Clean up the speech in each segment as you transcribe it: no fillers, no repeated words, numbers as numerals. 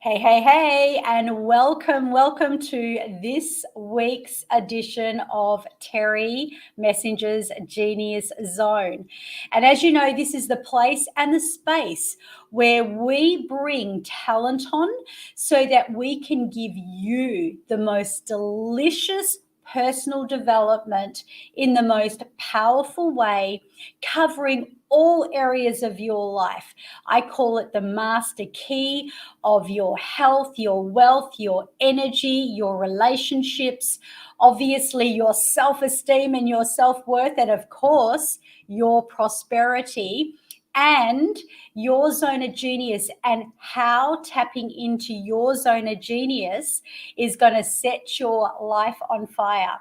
Hey, hey, hey, and welcome to this week's edition of Terry Messenger's Genius Zone. And as you know, this is the place and the space where we bring talent on so that we can give you the most delicious personal development in the most powerful way, covering all areas of your life. I call it the master key of your health, your wealth, your energy, your relationships, obviously your self-esteem and your self-worth, and of course, your prosperity and your zone of genius, and how tapping into your zone of genius is going to set your life on fire.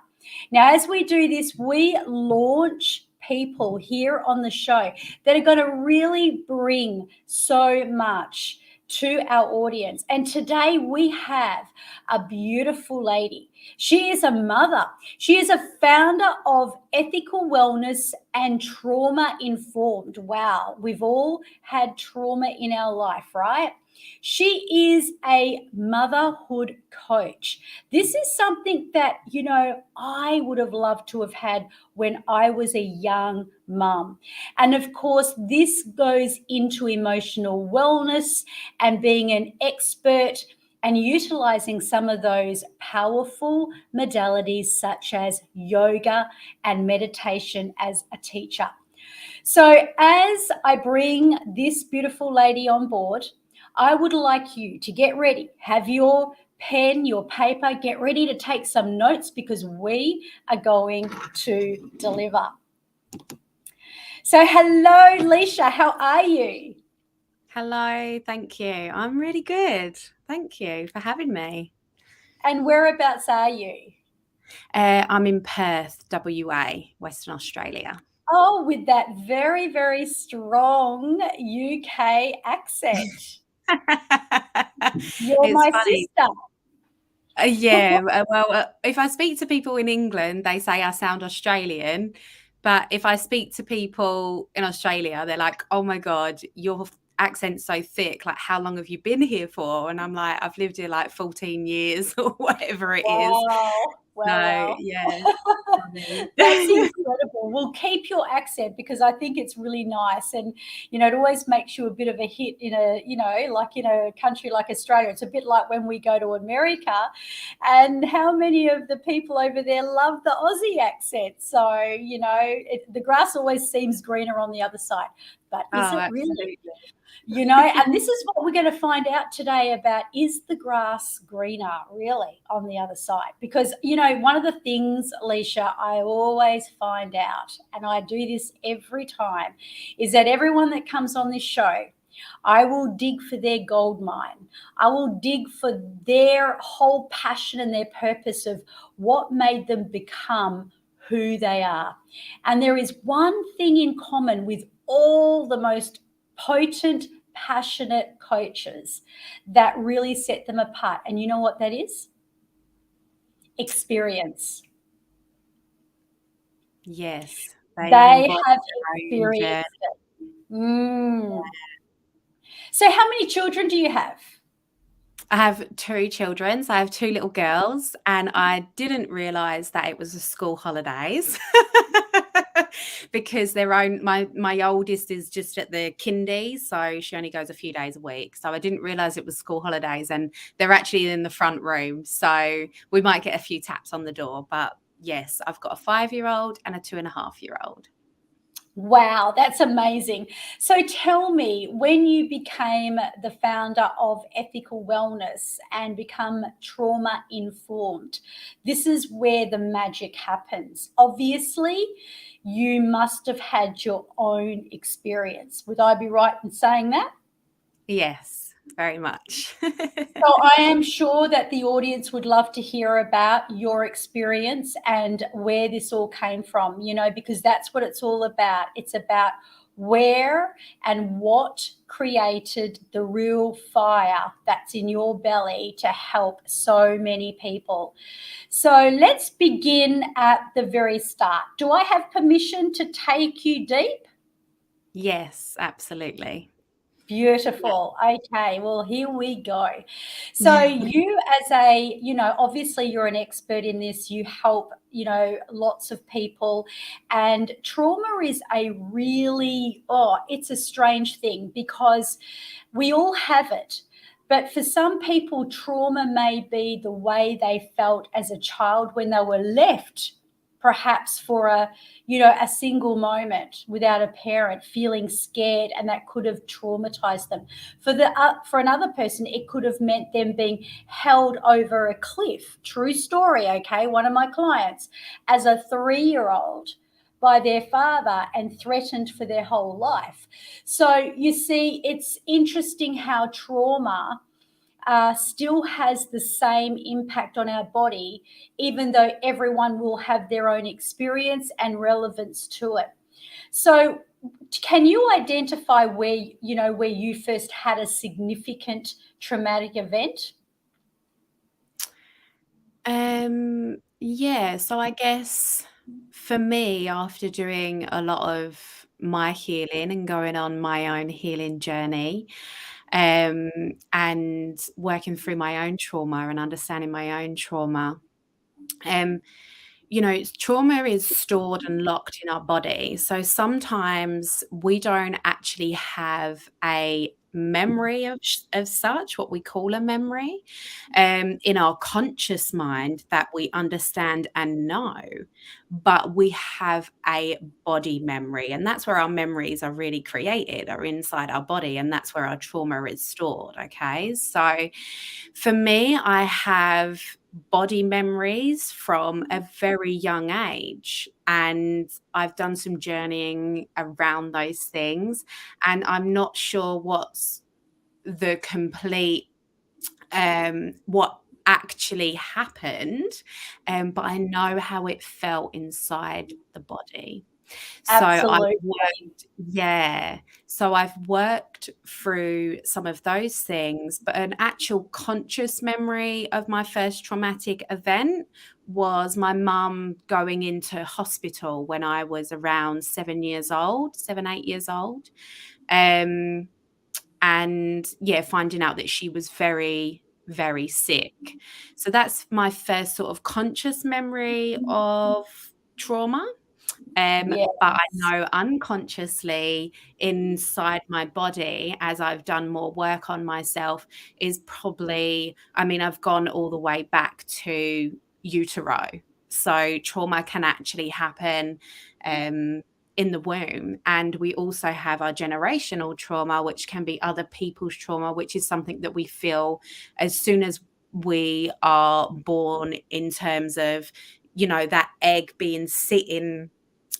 Now, as we do this, we launch people here on the show that are going to really bring so much to our audience. And today we have a beautiful lady. She is a mother. She is a founder of Ethical Wellness and Trauma Informed. Wow, we've all had trauma in our life, right? She is a motherhood coach. This is something that, I would have loved to have had when I was a young mum. And of course, this goes into emotional wellness and being an expert and utilizing some of those powerful modalities such as yoga and meditation as a teacher. So as I bring this beautiful lady on board, I would like you to get ready, have your pen, your paper, get ready to take some notes because we are going to deliver. So hello, Leashia, how are you? Hello, thank you. I'm really good. Thank you for having me. And whereabouts are you? I'm in Perth, WA, Western Australia. Oh, with that very, very strong UK accent. You're It's my funny. sister. If I speak to people in England, they say I sound Australian. But if I speak to people in Australia, they're like, oh my God, your accent's so thick. Like, how long have you been here for? And I'm like, I've lived here like 14 years or whatever it is. Wow. So, Wow. yeah. Funny. That's incredible. We'll keep your accent because I think it's really nice. And, it always makes you a bit of a hit in like in a country like Australia. It's a bit like when we go to America and how many of the people over there love the Aussie accent. So, the grass always seems greener on the other side. But is Oh, it really? absolutely. And this is what we're going to find out today about, is the grass greener really on the other side? Because, one of the things, Leashia, I always find out, and I do this every time, is that everyone that comes on this show, I will dig for their gold mine. I will dig for their whole passion and their purpose of what made them become who they are. And there is one thing in common with all the most potent, passionate coaches that really set them apart. And you know what that is? Experience. Yes, they've They embodied have their own journey. experienced it. Mm. So, how many children do you have? I have two children. So I have two little girls, and I didn't realize that it was a school holidays because my oldest is just at the kindy, so she only goes a few days a week. So I didn't realize it was school holidays, and they're actually in the front room. So we might get a few taps on the door, but yes, I've got a 5-year-old and a 2.5-year-old. Wow, that's amazing. So tell me, when you became the founder of Ethical Wellness and become trauma informed, this is where the magic happens. Obviously, you must have had your own experience. Would I be right in saying that? Yes, very much. So I am sure that the audience would love to hear about your experience and where this all came from, because that's what it's all about. It's about where and what created the real fire that's in your belly to help so many people. So let's begin at the very start. Do I have permission to take you deep? Yes, absolutely. Beautiful. Okay, well, here we go. So you as a, obviously you're an expert in this. You help, lots of people. And trauma is a really, it's a strange thing because we all have it. But for some people, trauma may be the way they felt as a child when they were left, perhaps for a single moment without a parent, feeling scared, and that could have traumatized them. For another person, it could have meant them being held over a cliff. True story. Okay, one of my clients, as a 3-year-old, by their father and threatened for their whole life. So you see, it's interesting how trauma still has the same impact on our body, even though everyone will have their own experience and relevance to it. So can you identify where you first had a significant traumatic event? Yeah, so I guess for me, after doing a lot of my healing and going on my own healing journey, and working through my own trauma and understanding my own trauma, um, trauma is stored and locked in our body. So sometimes we don't actually have a memory of such, what we call a memory, in our conscious mind that we understand and know, but we have a body memory, and that's where our memories are really created, are inside our body, and that's where our trauma is stored. Okay, so for me, I have body memories from a very young age, and I've done some journeying around those things, and I'm not sure what's the complete what actually happened, but I know how it felt inside the body. So Absolutely. I've worked through some of those things, but an actual conscious memory of my first traumatic event was my mum going into hospital when I was around 7, 8 years old. And finding out that she was very, very sick. So that's my first sort of conscious memory of trauma. Yes. But I know unconsciously inside my body, as I've done more work on myself, is probably, I mean, I've gone all the way back to utero. So trauma can actually happen in the womb. And we also have our generational trauma, which can be other people's trauma, which is something that we feel as soon as we are born, in terms of, that egg being sitting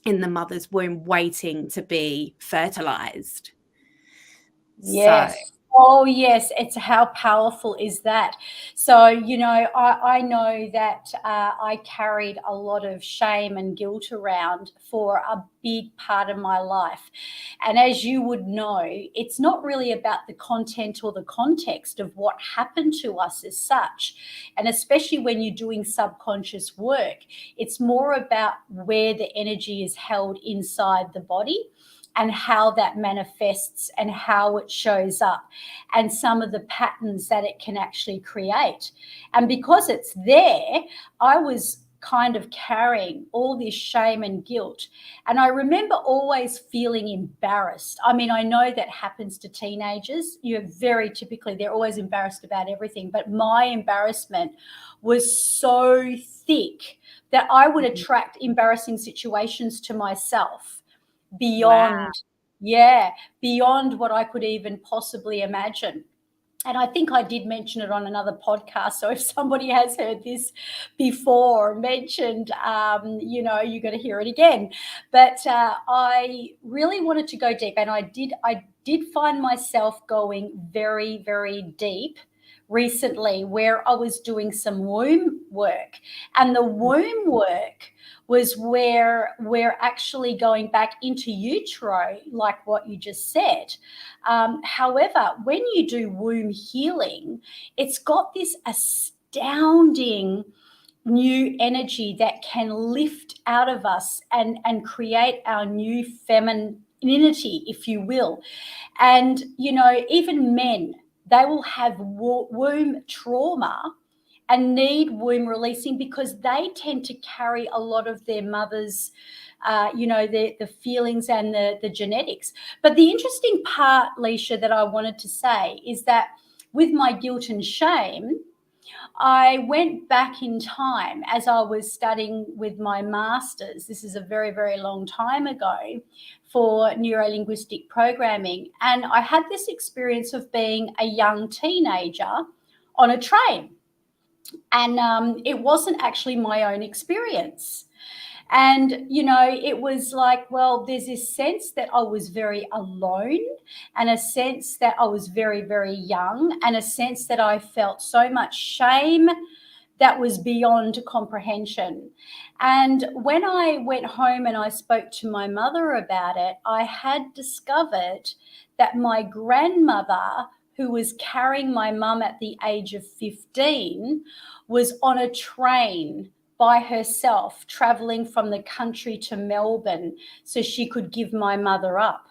in the mother's womb waiting to be fertilized. So Yes. Oh, yes. It's how powerful is that? So, I know that I carried a lot of shame and guilt around for a big part of my life. And as you would know, it's not really about the content or the context of what happened to us as such. And especially when you're doing subconscious work, it's more about where the energy is held inside the body and how that manifests and how it shows up and some of the patterns that it can actually create. And because it's there, I was kind of carrying all this shame and guilt. And I remember always feeling embarrassed. I mean, I know that happens to teenagers. Very typically, they're always embarrassed about everything. But my embarrassment was so thick that I would attract embarrassing situations to myself wow. beyond what I could even possibly imagine. And I think I did mention it on another podcast. So if somebody has heard this before mentioned, you got to hear it again. But I really wanted to go deep, and I did find myself going very, very deep recently, where I was doing some womb work. And the womb work was where we're actually going back into utero, like what you just said. However, when you do womb healing, it's got this astounding new energy that can lift out of us and create our new feminine femininity, if you will. And, even men, they will have womb trauma and need womb releasing because they tend to carry a lot of their mother's, the feelings and the genetics. But the interesting part, Leashia, that I wanted to say is that with my guilt and shame, I went back in time as I was studying with my master's. This is a very, very long time ago for neuro-linguistic programming. And I had this experience of being a young teenager on a train. And it wasn't actually my own experience. And, it was like, well, there's this sense that I was very alone, and a sense that I was very, very young, and a sense that I felt so much shame that was beyond comprehension. And when I went home and I spoke to my mother about it, I had discovered that my grandmother, who was carrying my mum at the age of 15, was on a train by herself, traveling from the country to Melbourne so she could give my mother up.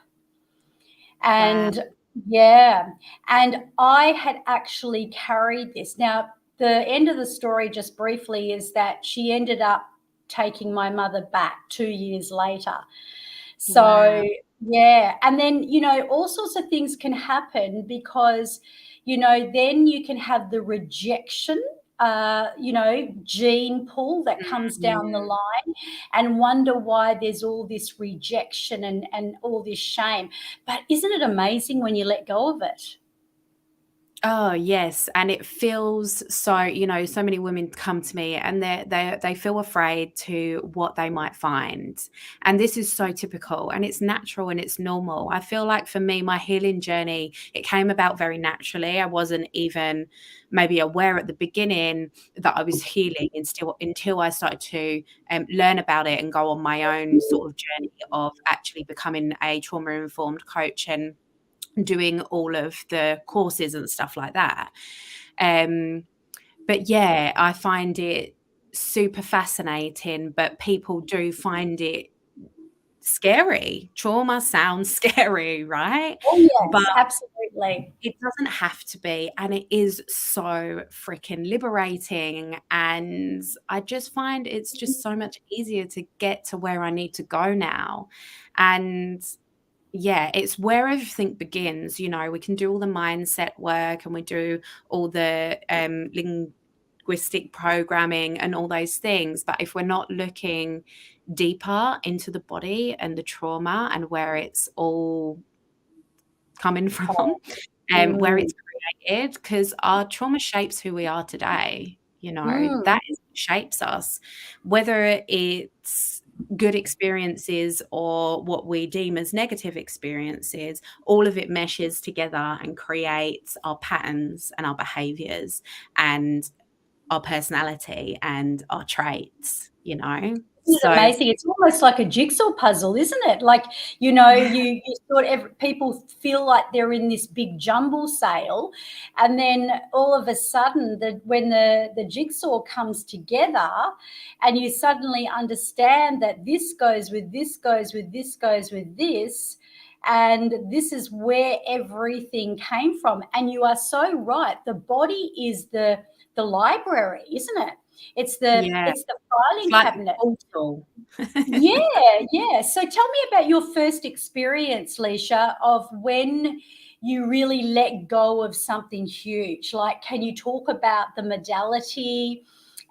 And Wow. yeah, and I had actually carried this. Now, the end of the story, just briefly, is that she ended up taking my mother back 2 years later. So, Wow. yeah. And then, all sorts of things can happen because, then you can have the rejection, gene pull that comes down the Mm. line, and wonder why there's all this rejection and all this shame. But isn't it amazing when you let go of it? Oh, yes, and it feels so, so many women come to me and they feel afraid to what they might find. And this is so typical, and it's natural and it's normal. I feel like for me, my healing journey, it came about very naturally. I wasn't even maybe aware at the beginning that I was healing until I started to learn about it and go on my own sort of journey of actually becoming a trauma-informed coach and doing all of the courses and stuff like that. But yeah, I find it super fascinating, but people do find it scary. Trauma sounds scary, right? Oh, But yes, absolutely. it doesn't have to be, and it is so freaking liberating, and I just find it's just so much easier to get to where I need to go now. And yeah, it's where everything begins. We can do all the mindset work and we do all the linguistic programming and all those things. But if we're not looking deeper into the body and the trauma and where it's all coming from, where Mm, it's created, because our trauma shapes who we are today. mm. That is what shapes us, whether it's good experiences or what we deem as negative experiences. All of it meshes together and creates our patterns and our behaviors and our personality and our traits. Isn't it So amazing? It's almost like a jigsaw puzzle, isn't it? Like, you sort of people feel like they're in this big jumble sale, and then all of a sudden, when the jigsaw comes together, and you suddenly understand that this goes with this, goes with this, goes with this, and this is where everything came from. And you are so right. The body is the library, isn't it? It's the yeah, it's the it's filing like a cabinet. portal. Yeah, yeah. So tell me about your first experience, Leashia, of when you really let go of something huge. Like, can you talk about the modality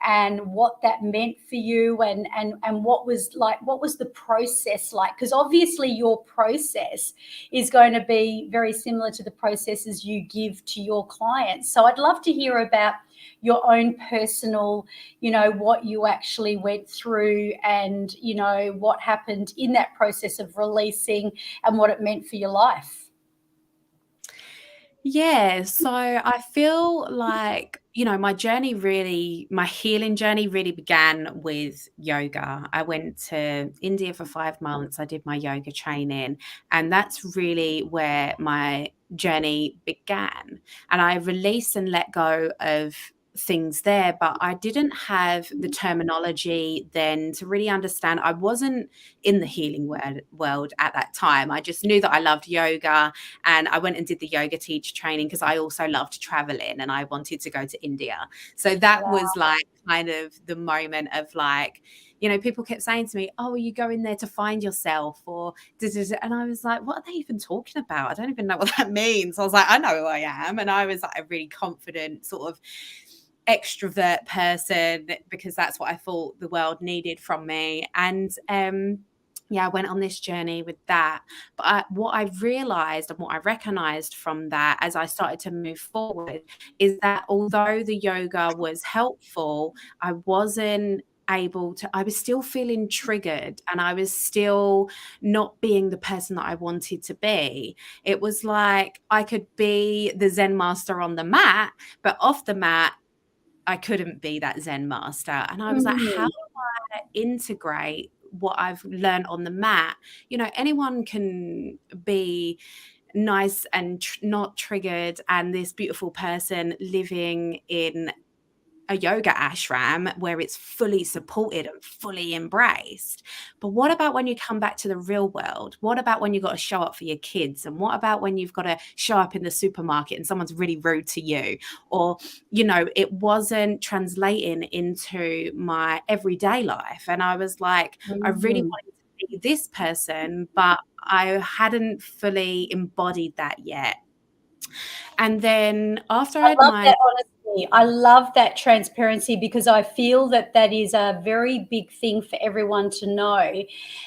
and what that meant for you, and what was the process like? Because obviously your process is going to be very similar to the processes you give to your clients. So I'd love to hear about your own personal, what you actually went through, and what happened in that process of releasing, and what it meant for your life. Yeah, so I feel like, my healing journey really began with yoga. I went to India for 5 months. I did my yoga training, and that's really where my journey began. And I released and let go of things there, but I didn't have the terminology then to really understand. I wasn't in the healing world at that time. I just knew that I loved yoga, and I went and did the yoga teacher training because I also loved traveling and I wanted to go to India. So that was like kind of the moment of like, you know, people kept saying to me, oh, are you going there to find yourself? Or and I was like, what are they even talking about? I don't even know what that means. I was like, I know who I am. And I was like a really confident sort of extrovert person because that's what I thought the world needed from me. And yeah, I went on this journey with that. But what I realized and what I recognized from that as I started to move forward is that although the yoga was helpful, I wasn't able to, I was still feeling triggered and I was still not being the person that I wanted to be. It was like I could be the Zen master on the mat, but off the mat, I couldn't be that Zen master. And I was like, how do I integrate what I've learned on the mat? You know, anyone can be nice and not triggered and this beautiful person living in a yoga ashram where it's fully supported and fully embraced. But what about when you come back to the real world? What about when you've got to show up for your kids? And what about when you've got to show up in the supermarket and someone's really rude to you? Or, you know, it wasn't translating into my everyday life. And I was like, I really wanted to be this person, but I hadn't fully embodied that yet. And then after I had my I love that transparency because I feel that that is a very big thing for everyone to know,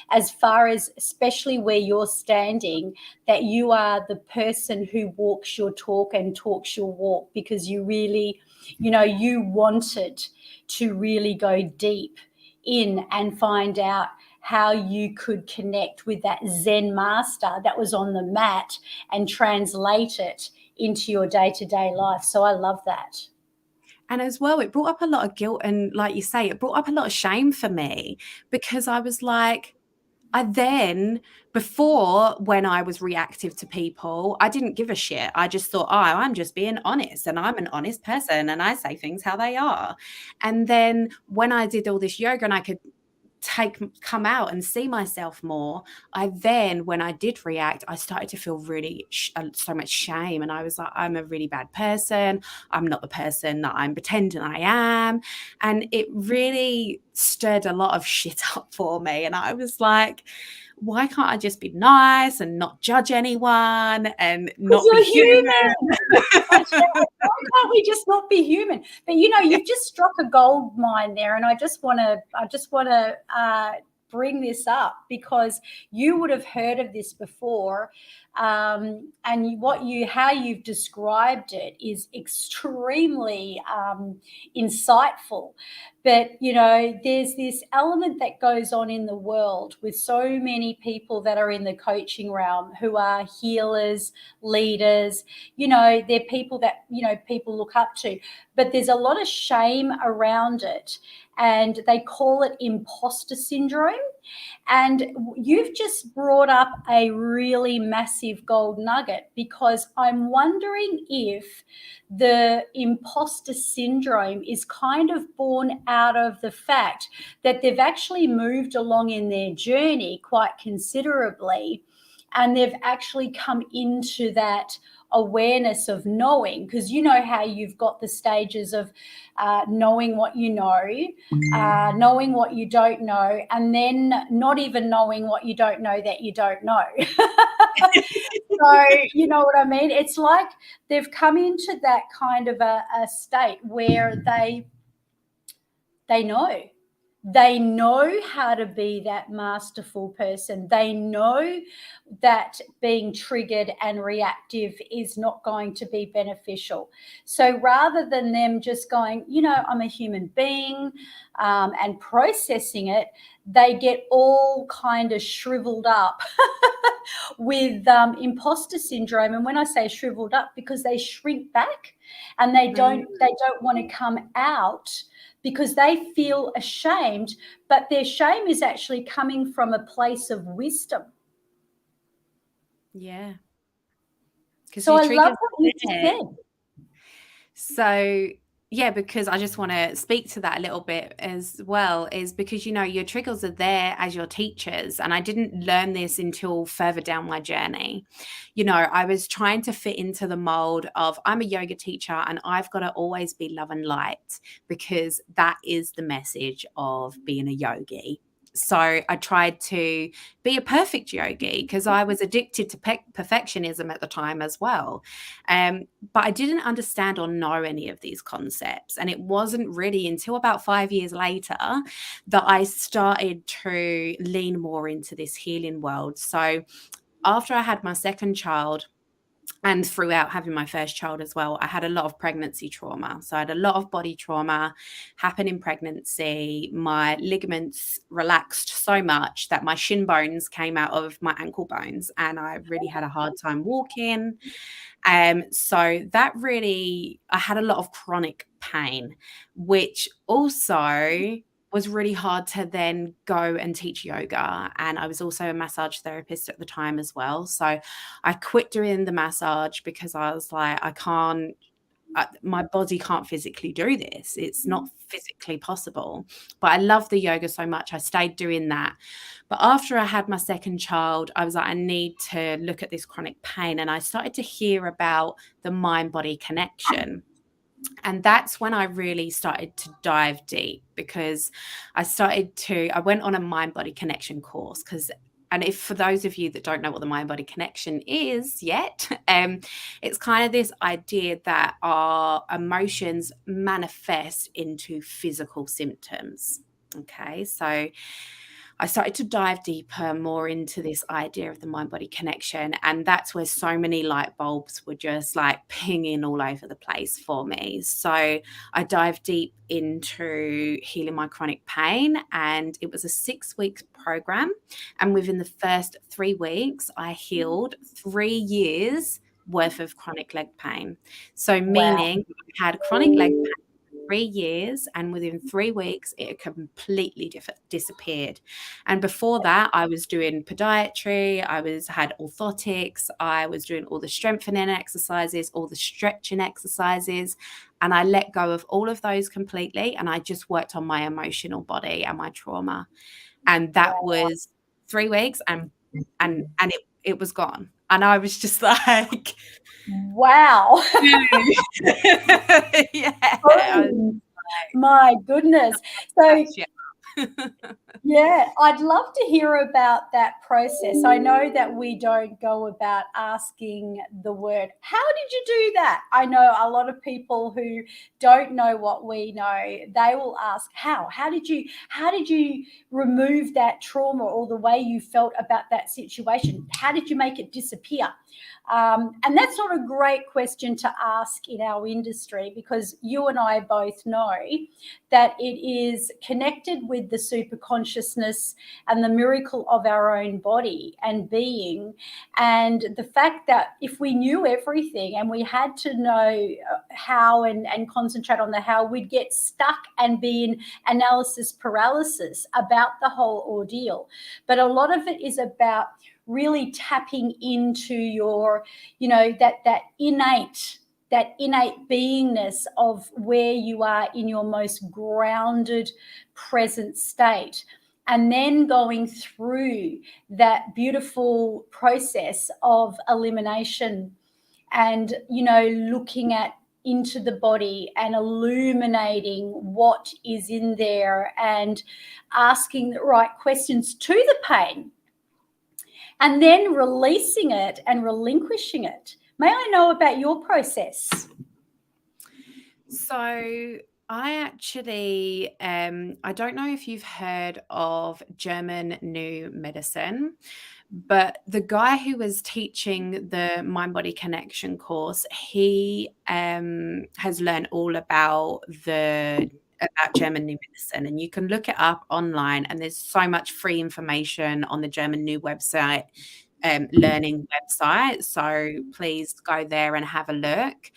as far as especially where you're standing, that you are the person who walks your talk and talks your walk, because you really, you know, you wanted to really go deep in and find out how you could connect with that Zen master that was on the mat and translate it into your day-to-day life. So I love that. And as well, it brought up a lot of guilt. And like you say, it brought up a lot of shame for me because I was like, before, when I was reactive to people, I didn't give a shit. I just thought, oh, I'm just being honest and I'm an honest person and I say things how they are. And then when I did all this yoga and I could come out and see myself more, when I did react, I started to feel really so much shame, and I was like, I'm a really bad person, I'm not the person that I'm pretending I am. And it really stirred a lot of shit up for me, and I was like, why can't I just be nice and not judge anyone and not be human? Why can't we just not be human? But you know, you've just struck a gold mine there, and I just want to bring this up because you would have heard of this before, and how you've described it is extremely insightful. But you know, there's this element that goes on in the world with so many people that are in the coaching realm who are healers, leaders. You know, they're people that, you know, people look up to, but there's a lot of shame around it, and they call it imposter syndrome. And you've just brought up a really massive gold nugget, because I'm wondering if the imposter syndrome is kind of born out of the fact that they've actually moved along in their journey quite considerably, and they've actually come into that awareness of knowing, because you know how you've got the stages of knowing what you know, knowing what you don't know, and then not even knowing what you don't know that you don't know. So you know what I mean? It's like they've come into that kind of a state where they know. They know how to be that masterful person. They know that being triggered and reactive is not going to be beneficial. So rather than them just going, you know, I'm a human being, and processing it, they get all kind of shriveled up with imposter syndrome. And when I say shriveled up, because they shrink back and they don't want to come out, because they feel ashamed, but their shame is actually coming from a place of wisdom. Yeah. So I love what you just said. So Yeah, because I just want to speak to that a little bit as well, is because, your triggers are there as your teachers. And I didn't learn this until further down my journey. I was trying to fit into the mold of I'm a yoga teacher and I've got to always be love and light because that is the message of being a yogi. So I tried to be a perfect yogi because I was addicted to perfectionism at the time as well. But I didn't understand or know any of these concepts. And it wasn't really until about 5 years later that I started to lean more into this healing world. So after I had my second child, and throughout having my first child as well, I had a lot of pregnancy trauma. So I had a lot of body trauma happen in pregnancy. My ligaments relaxed so much that my shin bones came out of my ankle bones, and I really had a hard time walking. So that really, I had a lot of chronic pain, which also was really hard to then go and teach yoga. And I was also a massage therapist at the time as well. So I quit doing the massage because I was like, my body can't physically do this. It's not physically possible. But I love the yoga so much. I stayed doing that. But after I had my second child, I was like, I need to look at this chronic pain. And I started to hear about the mind body connection. And that's when I really started to dive deep, because I went on a mind body connection course and if for those of you that don't know what the mind body connection is yet, it's kind of this idea that our emotions manifest into physical symptoms. Okay, so I started to dive deeper more into this idea of the mind body connection. And that's where so many light bulbs were just like pinging all over the place for me. So I dived deep into healing my chronic pain, and it was a 6 week program. And within the first 3 weeks, I healed 3 years worth of chronic leg pain. So, Wow. meaning I had chronic leg pain 3 years, and within 3 weeks it completely disappeared. And before that, I was doing podiatry, had orthotics, I was doing all the strengthening exercises, all the stretching exercises, and I let go of all of those completely, and I just worked on my emotional body and my trauma. And that was 3 weeks, and it was gone. And I was just like, Wow. yeah. Oh, my goodness. So yeah, I'd love to hear about that process. I know that we don't go about asking the word, how did you do that? I know a lot of people who don't know what we know, they will ask, how did you remove that trauma or the way you felt about that situation? How did you make it disappear? And that's not a great question to ask in our industry, because you and I both know that it is connected with the super consciousness and the miracle of our own body and being. And the fact that if we knew everything and we had to know how and concentrate on the how, we'd get stuck and be in analysis paralysis about the whole ordeal. But a lot of it is about really tapping into your, that innate beingness of where you are in your most grounded present state, and then going through that beautiful process of elimination and looking into the body and illuminating what is in there and asking the right questions to the pain, and then releasing it and relinquishing it. May I know about your process? So I actually, I don't know if you've heard of German New Medicine, but the guy who was teaching the Mind Body Connection course, he has learned all about German New Medicine, and you can look it up online. And there's so much free information on the German New website, learning website. So please go there and have a look.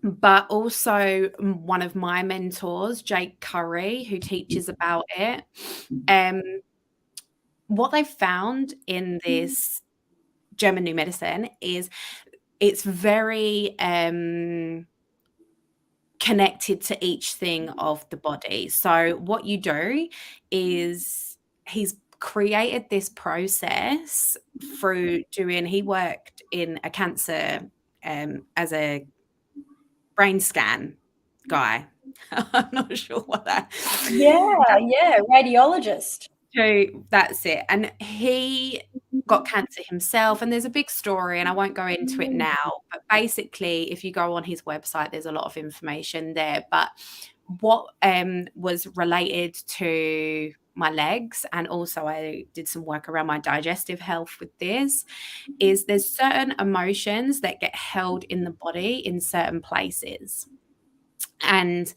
But also one of my mentors, Jake Curry, who teaches about it. What they found in this German New Medicine is it's very connected to each thing of the body. So what you do is he's created this process through doing, he worked in a cancer as a brain scan guy. I'm not sure what that. Yeah, radiologist. So that's it. And he got cancer himself, and there's a big story, and I won't go into it now, but basically if you go on his website there's a lot of information there. But what was related to my legs, and also I did some work around my digestive health with this, is there's certain emotions that get held in the body in certain places. And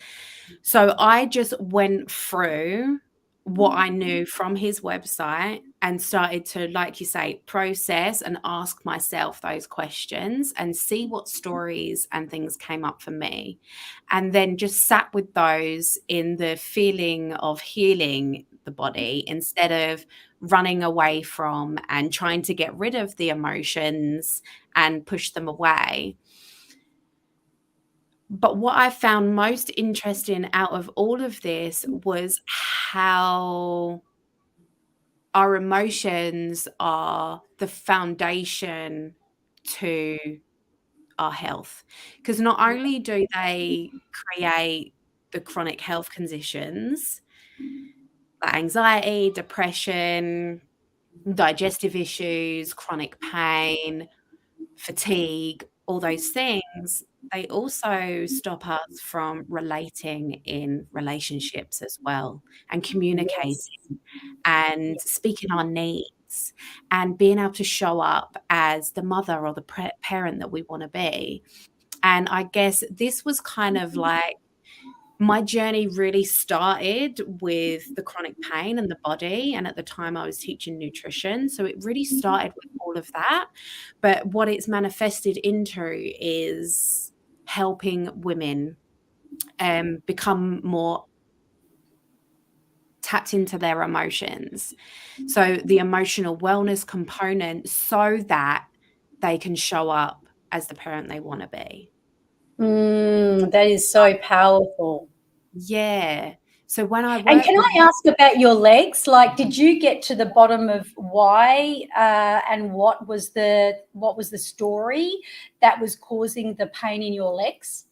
so I just went through what I knew from his website and started to, like you say, process and ask myself those questions and see what stories and things came up for me. And then just sat with those in the feeling of healing the body instead of running away from and trying to get rid of the emotions and push them away. But what I found most interesting out of all of this was how our emotions are the foundation to our health. Because not only do they create the chronic health conditions like anxiety, depression, digestive issues, chronic pain, fatigue, all those things, they also stop us from relating in relationships as well, and communicating Yes. and speaking our needs and being able to show up as the mother or the parent that we want to be. And I guess this was kind of like, my journey really started with the chronic pain and the body, and at the time I was teaching nutrition, so it really started with all of that. But what it's manifested into is helping women become more tapped into their emotions, so the emotional wellness component, so that they can show up as the parent they want to be. That is so powerful. Yeah. So when I And work can with, I ask about your legs? Like, did you get to the bottom of why and what was the story that was causing the pain in your legs?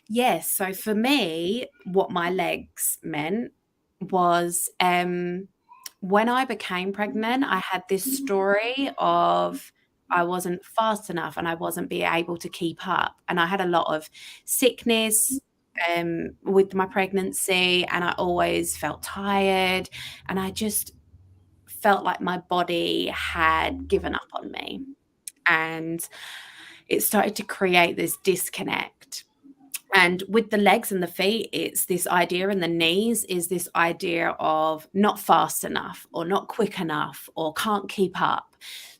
yes, so for me, what my legs meant was when I became pregnant, I had this story of I wasn't fast enough and I wasn't being able to keep up. And I had a lot of sickness with my pregnancy, and I always felt tired, and I just felt like my body had given up on me. And it started to create this disconnect. And with the legs and the feet, it's this idea, and the knees is this idea of not fast enough or not quick enough or can't keep up.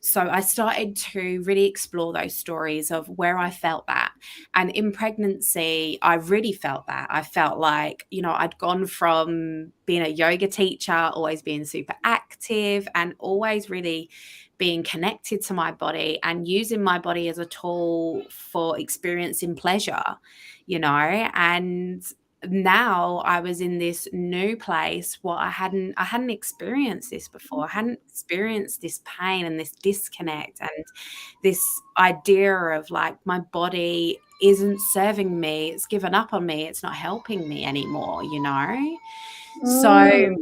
So I started to really explore those stories of where I felt that. And in pregnancy, I really felt that. I felt like, I'd gone from being a yoga teacher, always being super active and always really being connected to my body and using my body as a tool for experiencing pleasure, and now I was in this new place where I hadn't experienced this before. I hadn't experienced this pain and this disconnect and this idea of like my body isn't serving me, it's given up on me, it's not helping me anymore. So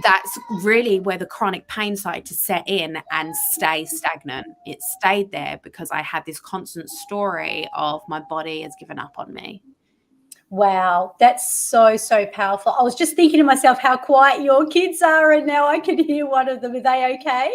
that's really where the chronic pain started to set in and stay stagnant. It stayed there because I had this constant story of my body has given up on me. Wow, that's so, so powerful. I was just thinking to myself how quiet your kids are, and now I can hear one of them. Are they okay?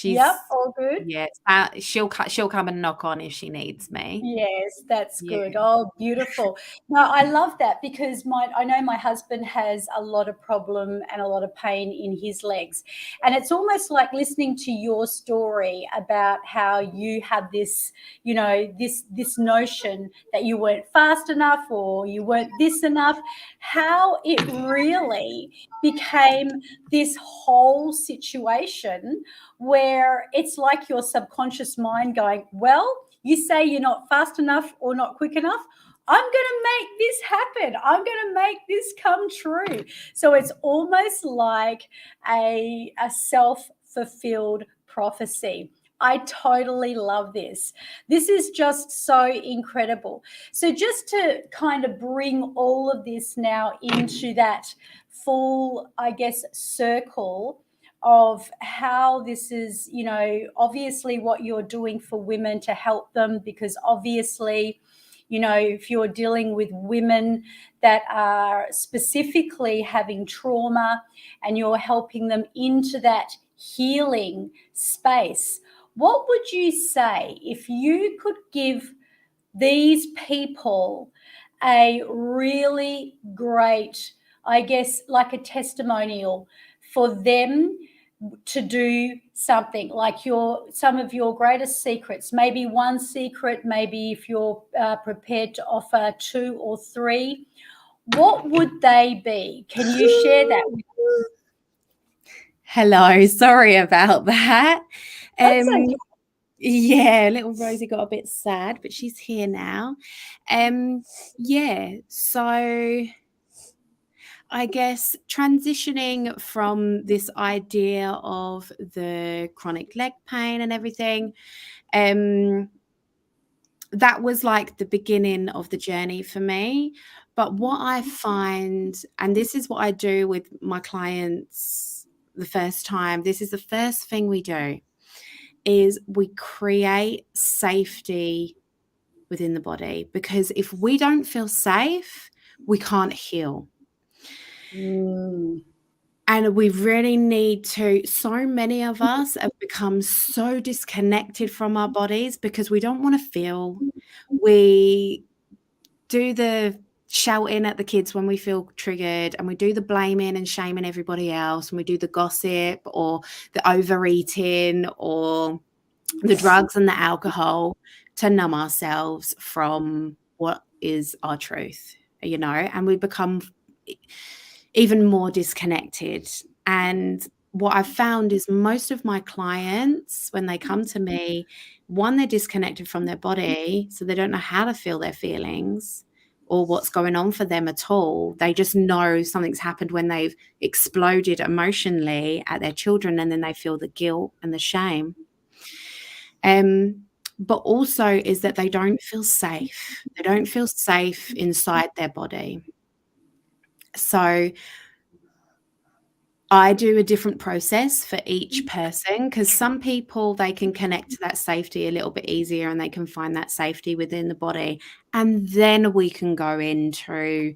Yep, all good. Yes, she'll come and knock on if she needs me. Yes, that's Yeah. good. Oh, beautiful. No, I love that because I know my husband has a lot of problem and a lot of pain in his legs. And it's almost like listening to your story about how you had this, this notion that you weren't fast enough or you weren't this enough, how it really became this whole situation where it's like your subconscious mind going, well, you say you're not fast enough or not quick enough. I'm going to make this happen. I'm going to make this come true. So it's almost like a self-fulfilled prophecy. I totally love this. This is just so incredible. So just to kind of bring all of this now into that full, I guess, circle of how this is, you know, obviously what you're doing for women to help them, because obviously, you know, if you're dealing with women that are specifically having trauma and you're helping them into that healing space, what would you say if you could give these people a really great, I guess, like a testimonial for them to do something, like some of your greatest secrets, maybe one secret, maybe if you're prepared to offer 2 or 3, what would they be? Can you share that with us? Hello, sorry about that. That's okay. Yeah, little Rosie got a bit sad, but she's here now. Yeah, so I guess transitioning from this idea of the chronic leg pain and everything, that was like the beginning of the journey for me. But what I find, and this is what I do with my clients the first time, this is the first thing we do, is we create safety within the body. Because if we don't feel safe, we can't heal. And we really need to, so many of us have become so disconnected from our bodies because we don't want to feel. We do the shouting at the kids when we feel triggered, and we do the blaming and shaming everybody else, and we do the gossip or the overeating or the drugs and the alcohol to numb ourselves from what is our truth, you know, and we become even more disconnected. And what I've found is most of my clients, when they come to me, one, they're disconnected from their body, so they don't know how to feel their feelings or what's going on for them at all. They just know something's happened when they've exploded emotionally at their children, and then they feel the guilt and the shame. But also is that they don't feel safe. They don't feel safe inside their body. So I do a different process for each person, because some people, they can connect to that safety a little bit easier and they can find that safety within the body. And then we can go into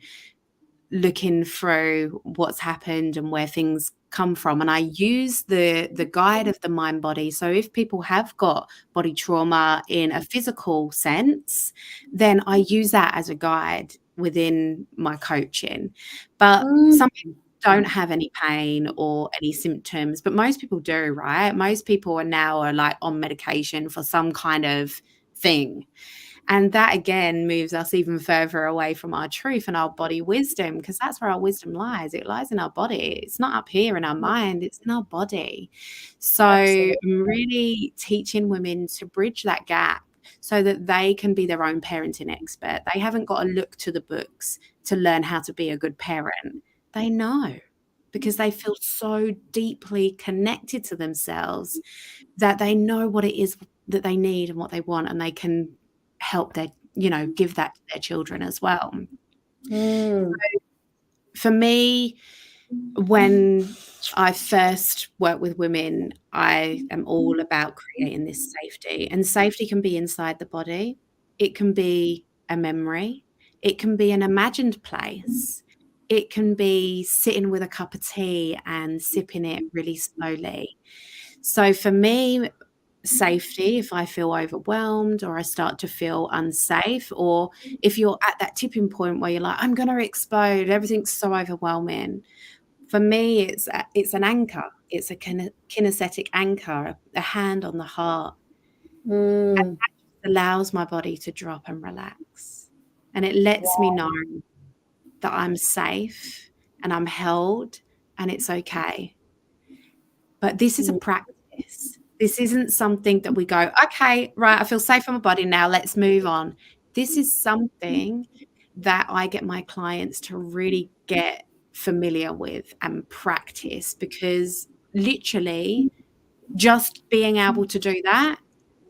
looking through what's happened and where things come from. And I use the guide of the mind body. So if people have got body trauma in a physical sense, then I use that as a guide within my coaching. But some people don't have any pain or any symptoms, but most people do, right? Most people are like on medication for some kind of thing. And that, again, moves us even further away from our truth and our body wisdom, because that's where our wisdom lies. It lies in our body. It's not up here in our mind. It's in our body. So Absolutely. I'm really teaching women to bridge that gap so that they can be their own parenting expert. They haven't got to look to the books to learn how to be a good parent. They know, because they feel so deeply connected to themselves that they know what it is that they need and what they want, and they can help their, give that to their children as well. So for me, when I first work with women, I am all about creating this safety. And safety can be inside the body. It can be a memory. It can be an imagined place. It can be sitting with a cup of tea and sipping it really slowly. So for me, safety, if I feel overwhelmed or I start to feel unsafe, or if you're at that tipping point where you're like, I'm going to explode, everything's so overwhelming. For me, it's an anchor. It's a kinesthetic anchor, a hand on the heart. And that just allows my body to drop and relax. And it lets me know that I'm safe and I'm held and it's okay. But this is a practice. This isn't something that we go, okay, right, I feel safe in my body now, let's move on. this is something that I get my clients to really get familiar with and practice, because literally just being able to do that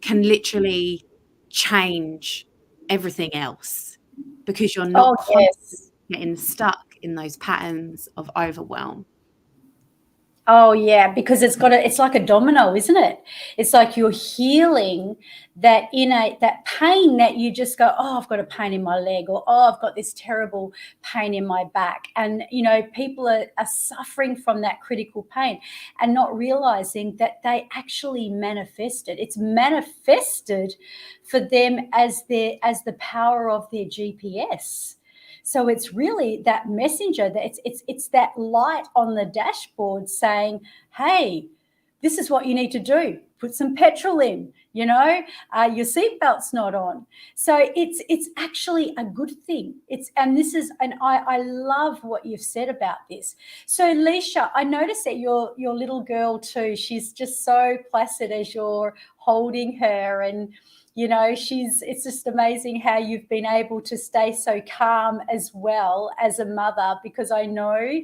can literally change everything else, because you're Oh, not constantly yes. getting stuck in those patterns of overwhelm. Oh yeah, because it's like a domino, isn't it? It's like you're healing that that pain that you just go, oh, I've got a pain in my leg, or oh, I've got this terrible pain in my back. And people are suffering from that critical pain and not realizing that they actually manifest it. It's manifested for them as the power of their GPS. So it's really that messenger, that it's that light on the dashboard saying, hey, this is what you need to do. Put some petrol in, your seatbelt's not on. So it's actually a good thing. And I love what you've said about this. So Leashia, I noticed that your little girl too, she's just so placid as you're holding her, and it's just amazing how you've been able to stay so calm as well as a mother, because I know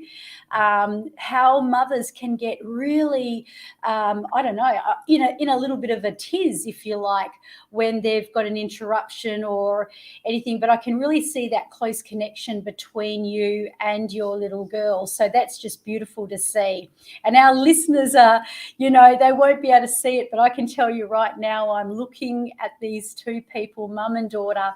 how mothers can get really, I don't know, in a little bit of a tiz, if you like, when they've got an interruption or anything. But I can really see that close connection between you and your little girl. So that's just beautiful to see. And our listeners are, they won't be able to see it, but I can tell you right now, I'm looking at these two people, mum and daughter,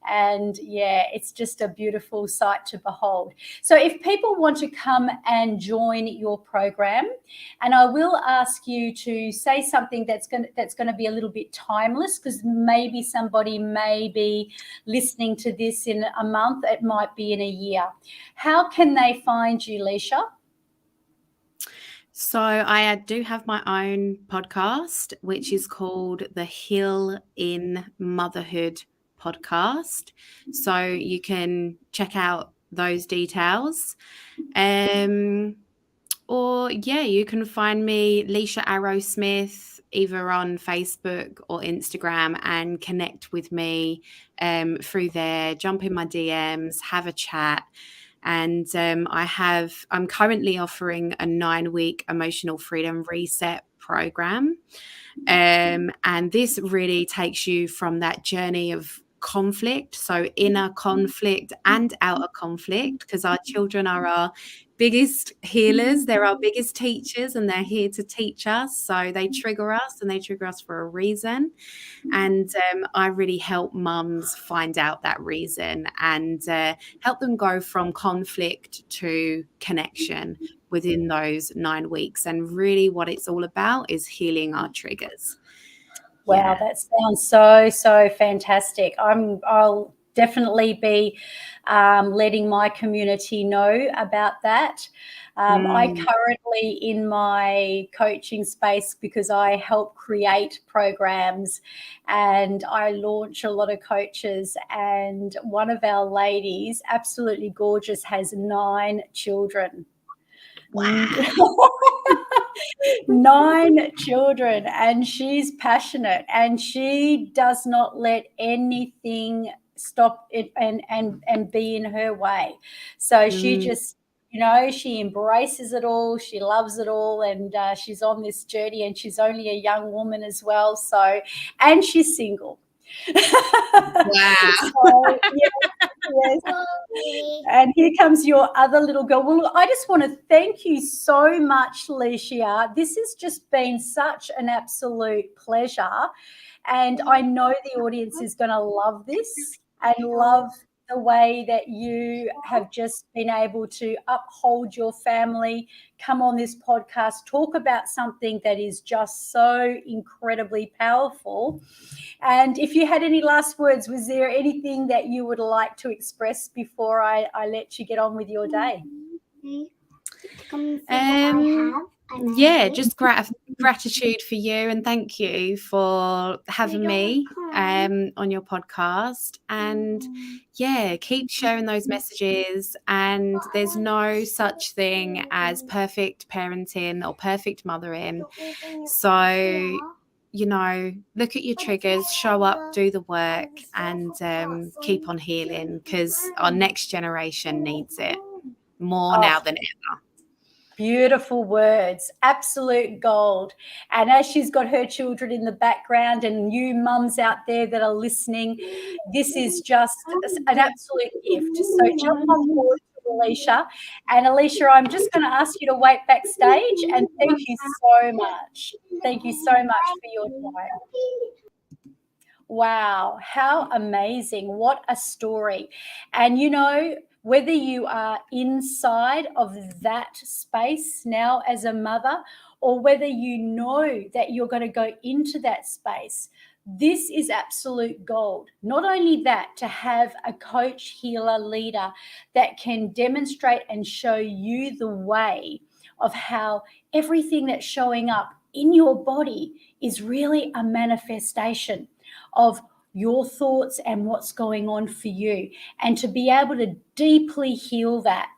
and yeah, it's just a beautiful sight to behold. So if people want to come and join your program, and I will ask you to say something that's going to be a little bit timeless, because maybe somebody may be listening to this in a month, it might be in a year. How can they find you, Leashia? So I do have my own podcast, which is called the Heal In Motherhood podcast. So you can check out those details. Or yeah, you can find me, Leashia Arrowsmith, either on Facebook or Instagram, and connect with me through there. Jump in my DMs, have a chat. And I'm currently offering a 9-week emotional freedom reset program. And this really takes you from that journey of conflict, so inner conflict and outer conflict, because our children are our biggest healers, they're our biggest teachers, and they're here to teach us. So they trigger us, and they trigger us for a reason. And I really help mums find out that reason and help them go from conflict to connection within those 9 weeks. And really what it's all about is healing our triggers. Wow, that sounds so fantastic. I'll definitely be letting my community know about that. I currently, in my coaching space, because I help create programs and I launch a lot of coaches, and one of our ladies, absolutely gorgeous, has 9 children. Wow. 9 children, and she's passionate, and she does not let anything stop it and be in her way. So she just, she embraces it all, she loves it all, and she's on this journey, and she's only a young woman as well. So, and she's single. Wow. So, yes. And here comes your other little girl. Well, I just want to thank you so much, Leashia. This has just been such an absolute pleasure. And I know the audience is going to love this and love the way that you have just been able to uphold your family, come on this podcast, talk about something that is just so incredibly powerful. And if you had any last words, was there anything that you would like to express before I let you get on with your day? Yeah, just gratitude for you, and thank you for having me on your podcast. And yeah, keep sharing those messages. And there's no such thing as perfect parenting or perfect mothering. So look at your triggers, show up, do the work, and keep on healing, because our next generation needs it more now than ever. Beautiful words, absolute gold. And as she's got her children in the background and you mums out there that are listening, this is just an absolute gift. So jump on board with Leashia. And Leashia, I'm just going to ask you to wait backstage, and thank you so much. Thank you so much for your time. Wow, how amazing. What a story. And whether you are inside of that space now as a mother, or whether you know that you're going to go into that space, this is absolute gold. Not only that, to have a coach, healer, leader that can demonstrate and show you the way of how everything that's showing up in your body is really a manifestation of your thoughts and what's going on for you, and to be able to deeply heal that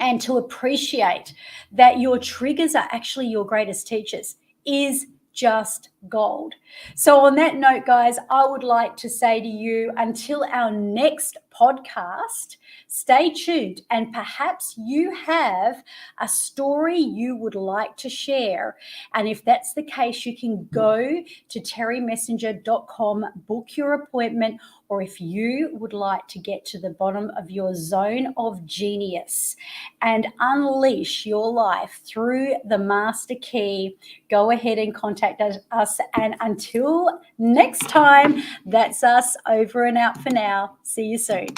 and to appreciate that your triggers are actually your greatest teachers is just gold. So on that note, guys, I would like to say to you, until our next podcast, stay tuned, and perhaps you have a story you would like to share. And if that's the case, you can go to terrymessenger.com, book your appointment, or if you would like to get to the bottom of your zone of genius and unleash your life through the master key, go ahead and contact us. And until next time, that's us over and out for now. See you soon.